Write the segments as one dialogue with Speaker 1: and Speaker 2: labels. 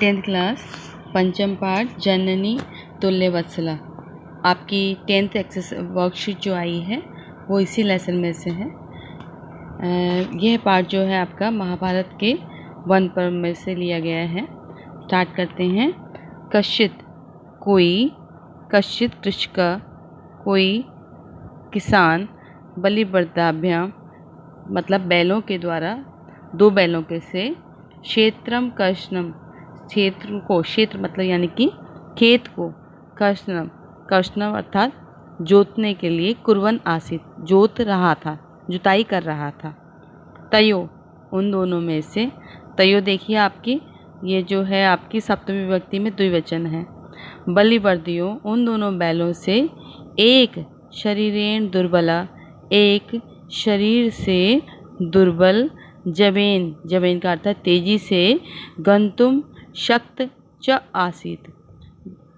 Speaker 1: 10th class पंचम पाठ जननी तुल्यवत्सला। आपकी 10th एक्सेस वर्कशीट जो आई है वो इसी लेसन में से है। यह पाठ जो है आपका महाभारत के वन पर्व में से लिया गया है। स्टार्ट करते हैं। कश्चित कृषक कोई किसान बलिवर्दाभ्याम मतलब बैलों के द्वारा, दो बैलों के से क्षेत्रम कर्षणम क्षेत्र मतलब यानी कि खेत को कर्षणम अर्थात जोतने के लिए कुर्वन् आसीत् जोत रहा था, जुताई कर रहा था। तयो उन दोनों में से, तयो देखिए आपकी ये जो है आपकी सप्तमी विभक्ति में द्विवचन है। बलिवर्दियों उन दोनों बैलों से एक शरीरेण दुर्बला एक शरीर से दुर्बल जवेन का अर्थ है तेजी से गंतुम शक्त च आसीत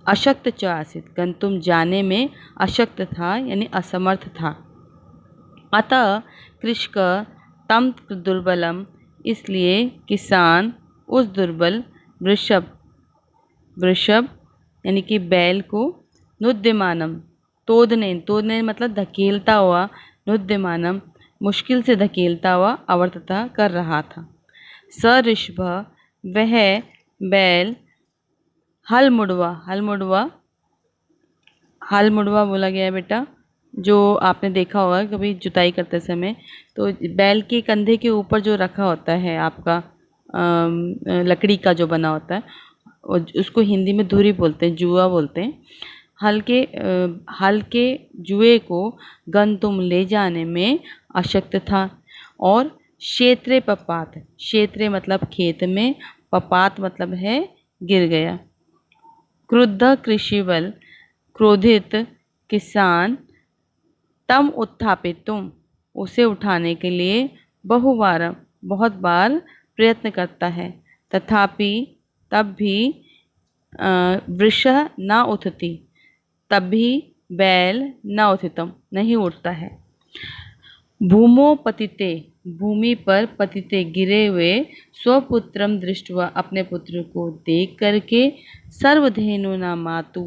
Speaker 1: अशक्त च आसीत गंतुम जाने में अशक्त था यानी असमर्थ था। अतः कृषक तम दुर्बलम इसलिए किसान उस दुर्बल वृषभ यानी कि बैल को नुद्यमानम तोड़ने मतलब धकेलता हुआ, नुद्यमानम मुश्किल से धकेलता हुआ अवर्तता कर रहा था। स ऋषभ वह बैल हल मुड़वा बोला गया है बेटा, जो आपने देखा होगा कभी जुताई करते समय, तो बैल के कंधे के ऊपर जो रखा होता है आपका लकड़ी का जो बना होता है, उसको हिंदी में धुरी बोलते हैं, जुआ बोलते हैं। हल के जुए को गंतुम ले जाने में अशक्त था। और क्षेत्रे पपात, क्षेत्रे मतलब खेत में, पपात मतलब है गिर गया। क्रुद्ध कृषिवल क्रोधित किसान तम उत्थापितुम उसे उठाने के लिए बहुत बार प्रयत्न करता है। तथापि तब भी वृषः न उठती, तब भी बैल न उत्थितम नहीं उठता है। भूमो पतिते भूमि पर पतिते गिरे हुए स्वपुत्रम दृष्ट्वा अपने पुत्र को देख करके सर्वधेनुना मातु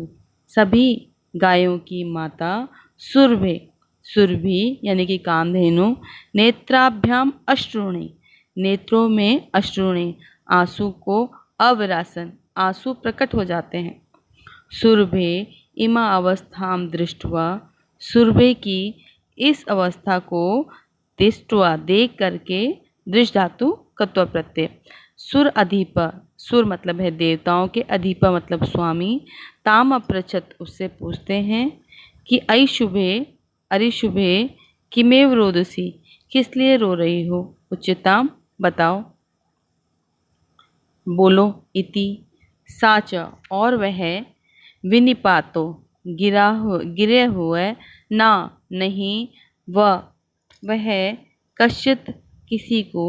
Speaker 1: सभी गायों की माता सुरभि यानी कि कामधेनु नेत्राभ्याम अश्रुणी नेत्रों में अश्रुणी आंसू को अविरासन आंसू प्रकट हो जाते हैं। सुरभे इमा अवस्थाम दृष्ट्वा सुरभे की इस अवस्था को दृष्ट्वा देख करके, दृष्ट धातु कत्व प्रत्यय, सुर मतलब है देवताओं के, अधिप मतलब स्वामी, ताम अपृच्छत उससे पूछते हैं कि अरिशुभे किमेव रोदसी किस लिए रो रही हो, उच्चताम बताओ, बोलो। इति साच और वह विनिपातो गिरे हुए ना नहीं वह कश्चित किसी को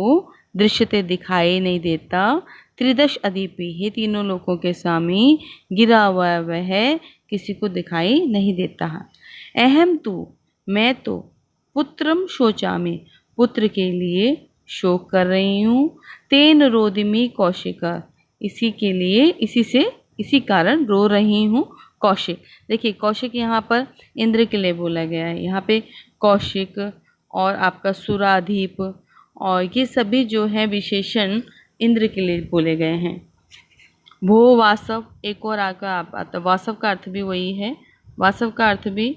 Speaker 1: दृश्यते दिखाई नहीं देता। त्रिदश अधिपी ही तीनों लोगों के स्वामी गिरा हुआ वह किसी को दिखाई नहीं देता है। अहम तू मैं तो पुत्रम शोचामि पुत्र के लिए शोक कर रही हूँ। तेन रोदिमी कौशिका इसी कारण रो रही हूँ। कौशिक देखिए, कौशिक यहाँ पर इंद्र के लिए बोला गया है। यहाँ पे कौशिक और आपका सुराधीप और ये सभी जो है विशेषण इंद्र के लिए बोले गए हैं। भो वासव एक और आता, वासव का अर्थ भी वही है, वासव का अर्थ भी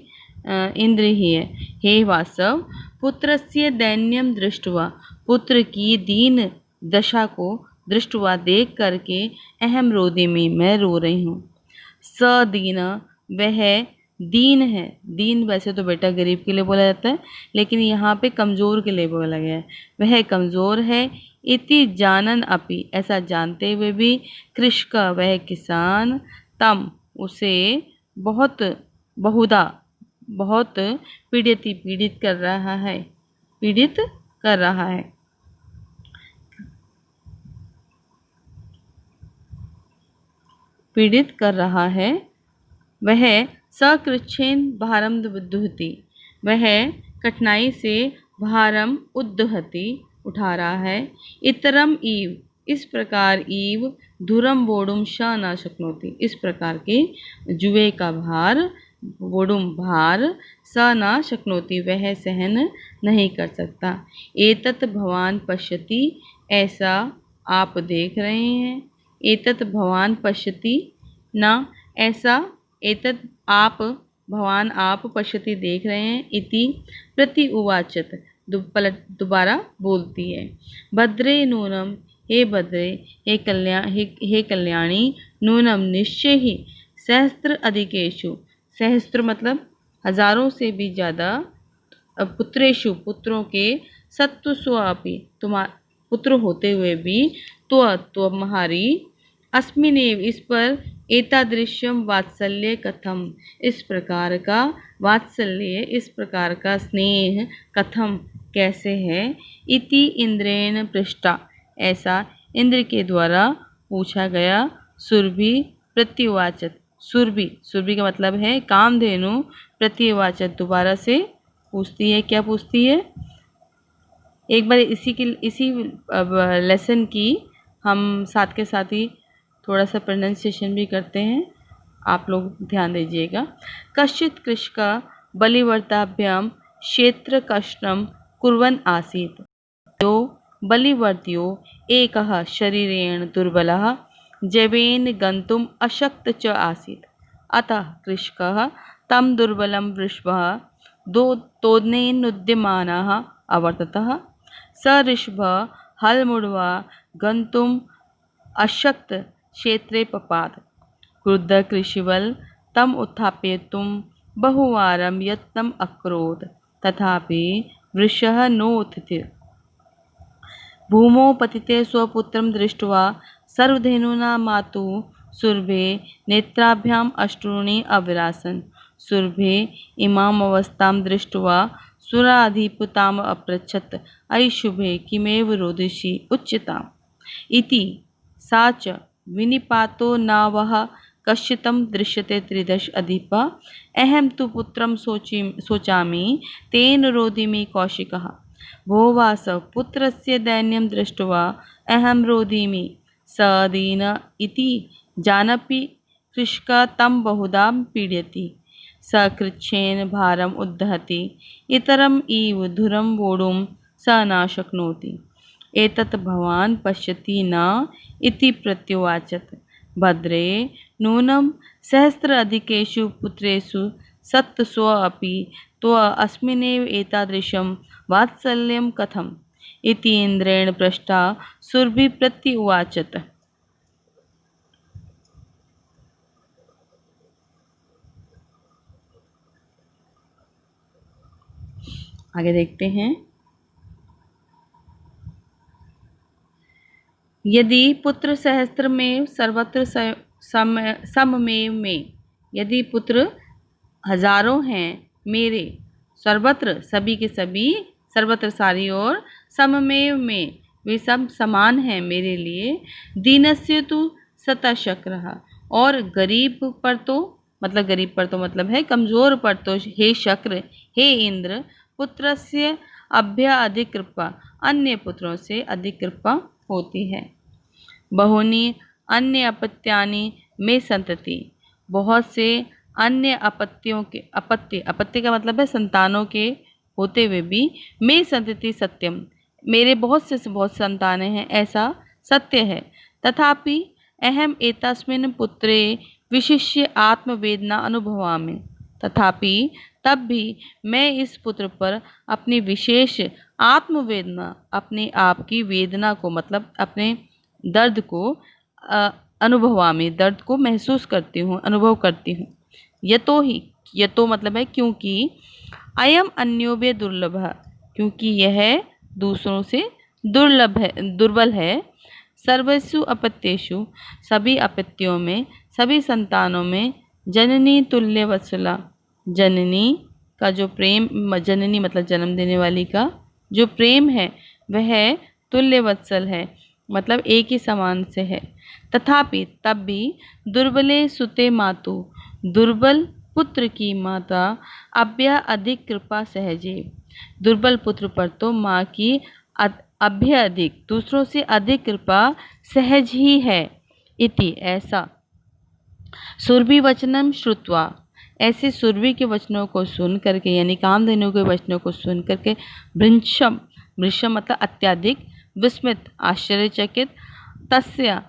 Speaker 1: इंद्र ही है। हे वासव पुत्रस्य दैन्यम दृष्ट्वा पुत्र की दीन दशा को दृष्ट्वा देख करके अहम रोदिमी मैं रो रही हूँ। सदीन वह दीन है, दीन वैसे तो बेटा गरीब के लिए बोला जाता है, लेकिन यहाँ पे कमज़ोर के लिए बोला गया है, वह कमज़ोर है। इति जानन अपि ऐसा जानते हुए भी, कृषक वह किसान, तम उसे बहुत पीड़ित कर रहा है, वह सकृच्छेन भारम दुहति वह कठिनाई से भारम उद्दहति उठा रहा है। इतरम ईव इस प्रकार ईव धुरम वोडुम श न शक्नोति। इस प्रकार के जुए का भार, वोडुम भार, स न शक्नोति वह सहन नहीं कर सकता। एतत् भवान पश्यति ऐसा आप देख रहे हैं। एतत् भवान पश्यति न ऐसा, एतत् आप, भवान आप, पश्यति देख रहे हैं, इति प्रति उवाचत दोबारा बोलती है। भद्रे नूनम, हे भद्रे, हे कल्याणी, नूनम निश्चय ही, सहस्त्र अधिकेशु, सहस्त्र मतलब हजारों से भी ज़्यादा, पुत्रेशु पुत्रों के, सत्व स्वापि तुम्हारा पुत्र होते हुए भी, तुम्हारी, अस्मिनेव इस पर, एतादृश्यम वात्सल्य कथम इस प्रकार का वात्सल्य, इस प्रकार का स्नेह, कथम कैसे है, इति इंद्रेण पृष्ठा ऐसा इंद्र के द्वारा पूछा गया। सुरभि प्रत्युवाचत, सुरभि, सुरभि का मतलब है कामधेनु, प्रत्युवाचत दोबारा से पूछती है। क्या पूछती है? एक बार इसी लेसन की हम साथ के साथ ही थोड़ा सा प्रोनाउंसिएशन भी करते हैं, आप लोग ध्यान दीजिएगा। कश्चित् कृषकः बलिवर्ताभ्याम क्षेत्र कष्टम कुर्वन् आसीत्। यो बलिवर्त्यो एकः शरीरेण दुर्बलः जवेन गन्तुम् अशक्त च आसीत्। अतः कृषकः तं दुर्बलं वृषभः तोदनेनुद्यमानः अवर्ततः। स ऋषभः हलमुढ्वा गन्तुम् अशक्त क्षेत्रे पपात। क्रुद्ध कृषिवल तम उत्थापयितुं बहुवारं यत्नम् अकरोत्, तथापि वृषः नोत्थित। भूमौ पतिते स्वपुत्रं दृष्ट्वा सर्वधेनूनां मातुः सुरभे नेत्राभ्याम् अश्रूणि अविरासन्। सुरभे इमाम् अवस्थां दृष्ट्वा सुराधिपताम् अपृच्छत्, अयि शुभे किमेव रोदिषि उच्यताम् इति। सा च विनिपातो न वः कश्चितं दृश्यते त्रिदश अधिपा। अहं तु पुत्रं शोचामि तेन रोदिमि कौशिकः। भोवास पुत्रस्य दैन्यं दृष्ट्वा अहं रोदिमि स दीन इति जानपि कृषकः तं बहुधा पीडयति। स कृच्छेन भारम् उद्धहति, इतरम् इव धुरं वोढुं स न शक्नोति। एतत् भवान् पश्यति न इति प्रत्युवाचत। भद्रे नूनं सहस्र अधिकेषु पुत्रेषु सत्स्व अपि त्व अस्मिन्नेव एतादृशं वात्सल्यं कथम् इति इंद्रेण पृष्टा सुरभि प्रत्युवाचत। आगे देखते हैं। यदि पुत्र सहस्त्र में सर्वत्र सममेव में, यदि पुत्र हजारों हैं मेरे, सर्वत्र सभी के सभी, सर्वत्र सारी ओर, सममेव में वे सब समान हैं मेरे लिए। दीनस्य तु शतशक्रः और गरीब पर तो, मतलब गरीब पर तो मतलब है कमजोर पर तो, हे शक्र, हे इंद्र, पुत्रस्य अभ्य अधिक कृपा, अन्य पुत्रों से अधिक कृपा होती है। बहुनी अन्य अपत्यानि में संतति, बहुत से अन्य आपत्तियों के, आपत्ति का मतलब है संतानों के होते हुए भी, में संतति सत्यम, मेरे बहुत संतानें हैं ऐसा सत्य है। तथापि अहम एतस्मिन् पुत्रे विशिष्य आत्मवेदना अनुभवामि, तथापि तब भी मैं इस पुत्र पर अपनी विशेष आत्मवेदना, अपने आप की वेदना को, मतलब अपने दर्द को अनुभवामि, दर्द को महसूस करती हूँ, अनुभव करती हूँ। यतो ही, यतो मतलब है क्योंकि, अयम अन्योभ्य दुर्लभ, क्योंकि यह दूसरों से दुर्लभ है, दुर्बल है। सर्वसु अपत्येषु सभी अपत्यों में, सभी संतानों में, जननी तुल्य वत्सला, जननी का जो प्रेम, जननी मतलब जन्म देने वाली का जो प्रेम है वह तुल्य वत्सल है, मतलब एक ही समान से है। तथापि तब भी दुर्बले सुते मातु, दुर्बल पुत्र की माता, अभ्य अधिक कृपा सहजे, दुर्बल पुत्र पर तो माँ की अभ्य अधिक, दूसरों से अधिक कृपा सहज ही है। इति ऐसा, सुरभि वचनम श्रुत्वा, ऐसे सुरभि के वचनों को सुन करके, यानी कामधेनु के वचनों को सुन करके, भृशम, भृशम मतलब अत्यधिक, विस्मित आश्चर्यचकित, तस्य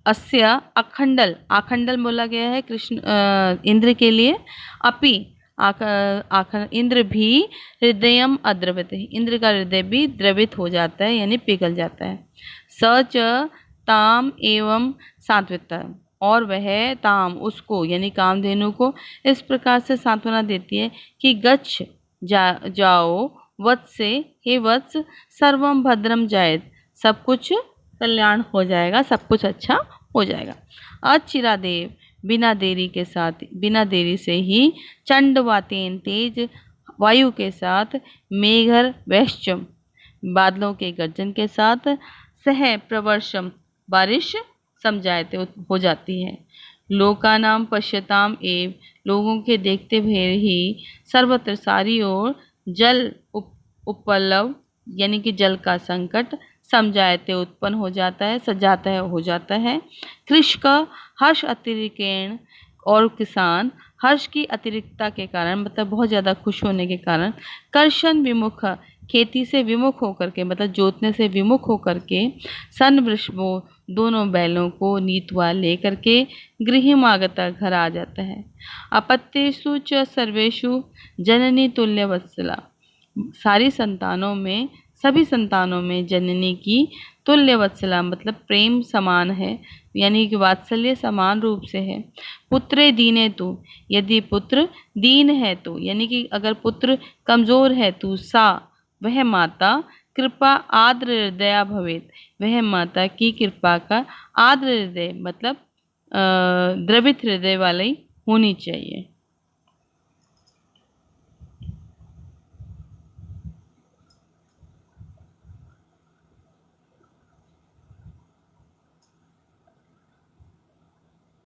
Speaker 1: अस्य अखंडल, आखंडल बोला गया है कृष्ण इंद्र के लिए, अपि इंद्र भी हृदयम अद्रवित, इंद्र का हृदय भी द्रवित हो जाता है यानी पिघल जाता है। सच ताम एवं सांत्विता, और वह ताम उसको यानी कामधेनु को इस प्रकार से सांत्वना देती है कि गच्छ जाओ वत्से, हे वत्स, सर्वम भद्रम जायत, सब कुछ कल्याण हो जाएगा, सब कुछ अच्छा हो जाएगा। अचिरादेव, बिना देरी के साथ, बिना देरी से ही, चंडवातेन तेज वायु के साथ, मेघर वैश्चम बादलों के गर्जन के साथ, सह प्रवर्षम बारिश समझाते हो जाती है। लोकानाम पश्यताम एव, लोगों के देखते हुए ही, सर्वत्र सारी ओर, जल उपलव यानी कि जल का संकट, समझाते उत्पन्न हो जाता है, सजाता है हो जाता है। कृषक हर्ष अतिरिक्तेन, और किसान हर्ष की अतिरिक्तता के कारण मतलब बहुत ज़्यादा खुश होने के कारण, कर्षण विमुख, खेती से विमुख होकर के मतलब जोतने से विमुख होकर के, सन वृषभो, दोनों बैलों को नीतवा लेकर के, गृहमागता घर आ जाता है। अपत्येषु च सर्वेषु जननी तुल्य वत्सला, सारी संतानों में, सभी संतानों में जननी की तुल्य वत्सला मतलब प्रेम समान है, यानी कि वात्सल्य समान रूप से है। पुत्रे दीने तु, यदि पुत्र दीन है तो, यानी कि अगर पुत्र कमजोर है तो, सा वह माता, कृपा आर्द्र हृदया भवेत, वह माता की कृपा का आर्द्र हृदय मतलब द्रवित हृदय वाली होनी चाहिए।